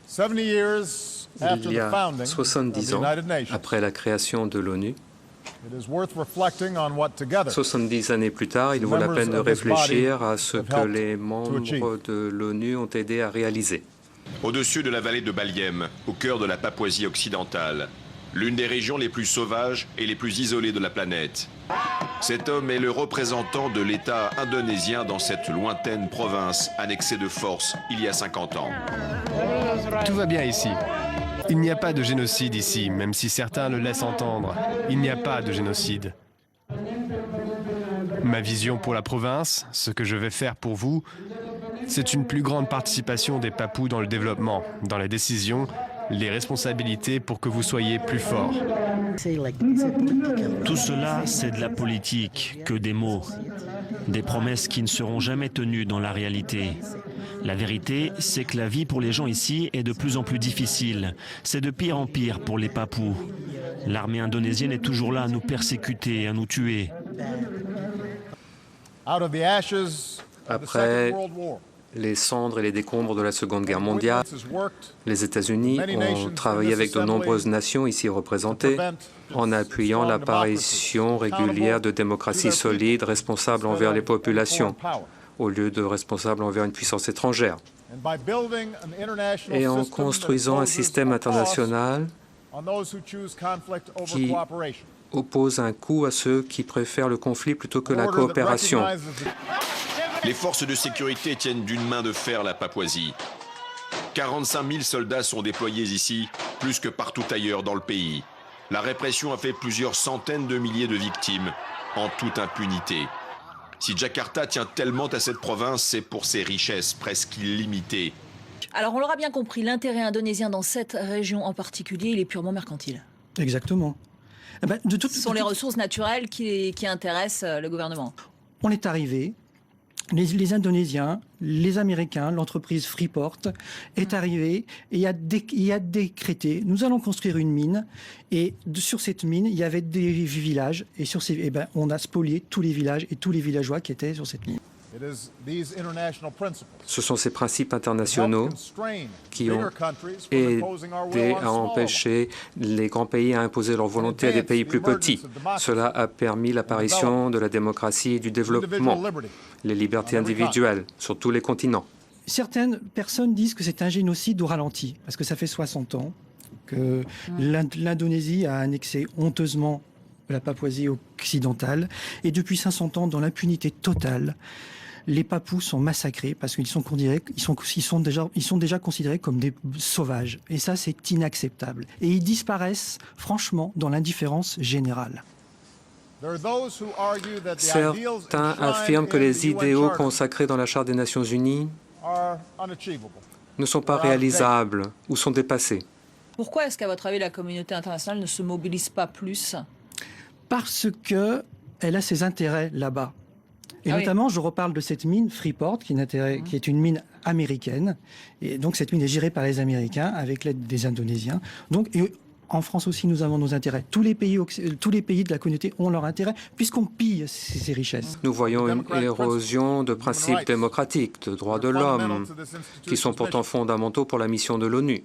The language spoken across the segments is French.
Il y a 70 ans, après la création de l'ONU, 70 années plus tard, il vaut la peine de réfléchir à ce que les membres de l'ONU ont aidé à réaliser. Au-dessus de la vallée de Baliem, au cœur de la Papouasie occidentale, l'une des régions les plus sauvages et les plus isolées de la planète. Cet homme est le représentant de l'État indonésien dans cette lointaine province annexée de force il y a 50 ans. Tout va bien ici. Il n'y a pas de génocide ici, même si certains le laissent entendre. Il n'y a pas de génocide. Ma vision pour la province, ce que je vais faire pour vous, c'est une plus grande participation des Papous dans le développement, dans les décisions, les responsabilités pour que vous soyez plus forts. Tout cela, c'est de la politique, que des mots. Des promesses qui ne seront jamais tenues dans la réalité. La vérité, c'est que la vie pour les gens ici est de plus en plus difficile. C'est de pire en pire pour les Papous. L'armée indonésienne est toujours là à nous persécuter, à nous tuer. Après les cendres et les décombres de la Seconde Guerre mondiale, les États-Unis ont travaillé avec de nombreuses nations ici représentées en appuyant l'apparition régulière de démocraties solides responsables envers les populations, au lieu de responsables envers une puissance étrangère. Et en construisant un système international qui oppose un coût à ceux qui préfèrent le conflit plutôt que la coopération. Les forces de sécurité tiennent d'une main de fer la Papouasie. 45 000 soldats sont déployés ici, plus que partout ailleurs dans le pays. La répression a fait plusieurs centaines de milliers de victimes, en toute impunité. Si Jakarta tient tellement à cette province, c'est pour ses richesses presque illimitées. Alors on l'aura bien compris, l'intérêt indonésien dans cette région en particulier, il est purement mercantile. Exactement. Ce sont les ressources naturelles qui intéressent le gouvernement. On est arrivé, les Indonésiens, les Américains, l'entreprise Freeport est arrivée et a décrété, nous allons construire une mine, et sur cette mine, il y avait des villages, et on a spolié tous les villages et tous les villageois qui étaient sur cette mine. Ce sont ces principes internationaux qui ont aidé à empêcher les grands pays à imposer leur volonté à des pays plus petits. Cela a permis l'apparition de la démocratie et du développement, les libertés individuelles sur tous les continents. Certaines personnes disent que c'est un génocide au ralenti, parce que ça fait 60 ans que l'Indonésie a annexé honteusement la Papouasie occidentale, et depuis 500 ans, dans l'impunité totale, les Papous sont massacrés parce qu'ils sont déjà considérés comme des sauvages. Et ça, c'est inacceptable. Et ils disparaissent, franchement, dans l'indifférence générale. Certains affirment que les idéaux consacrés dans la Charte des Nations Unies ne sont pas réalisables ou sont dépassés. Pourquoi est-ce qu'à votre avis, la communauté internationale ne se mobilise pas plus? Parce qu'elle a ses intérêts là-bas. Et notamment, je reparle de cette mine Freeport, qui est une mine américaine. Et donc, cette mine est gérée par les Américains avec l'aide des Indonésiens. Donc, et en France aussi, nous avons nos intérêts. Tous les pays de la communauté ont leur intérêt, puisqu'on pille ces richesses. Nous voyons une érosion de principes démocratiques, de droits de l'homme, qui sont pourtant fondamentaux pour la mission de l'ONU.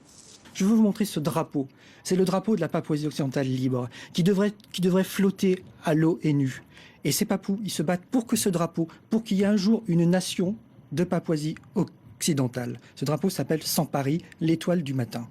Je veux vous montrer ce drapeau. C'est le drapeau de la Papouasie occidentale libre, qui devrait flotter à l'ONU. Et ces Papous, ils se battent pour que ce drapeau, pour qu'il y ait un jour une nation de Papouasie occidentale. Ce drapeau s'appelle Sans Paris, l'étoile du matin.